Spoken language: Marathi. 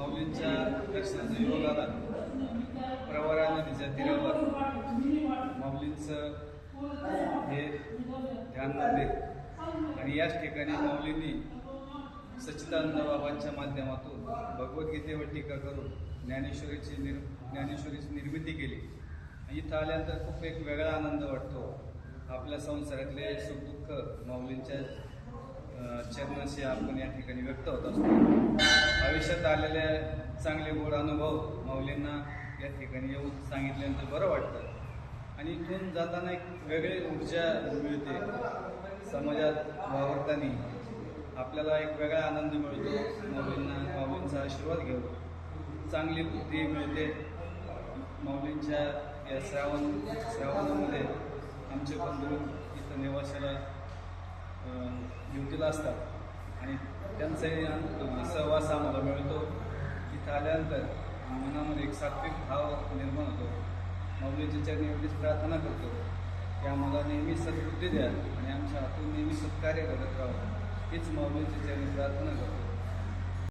माऊलींच्या दर्शनाचा योग आला. प्रवरा नदीच्या तीरावर माऊलींचं हे ध्यान मंदिर आणि याच ठिकाणी माऊलींनी सच्चिदानंद बाबांच्या माध्यमातून भगवद्गीतेवर टीका करून ज्ञानेश्वरीची निर्मिती केली. इथं आल्यानंतर खूप एक वेगळा आनंद वाटतो. आपल्या संसारातले सुखदुःख माऊलींच्या चरणाशी आपण या ठिकाणी व्यक्त होत असतो. आयुष्यात आलेले चांगले गोड अनुभव माऊलींना या ठिकाणी येऊन सांगितल्यानंतर बरं वाटतं आणि इथून जाताना एक वेगळी ऊर्जा मिळते. समाजात वावरताना आपल्याला एक वेगळा आनंद मिळतो. माऊलींचा आशीर्वाद घेऊन चांगली बुद्धी मिळते. माऊलींच्या या श्रावणामध्ये आमचे बंधू इथं निवासाला ड्युटीला असतात आणि त्यांचाही सहवास आम्हाला मिळतो. इथं आल्यानंतर मनामध्ये एक सात्विक भाव निर्माण होतो. माऊलीच्या चरणी एवढीच प्रार्थना करतो की आम्हाला नेहमी सद्बुद्धी द्या आणि आमच्या हातून नेहमी सत्कार्य करत राहावं. हीच माऊलीच्या चरणी प्रार्थना करतो.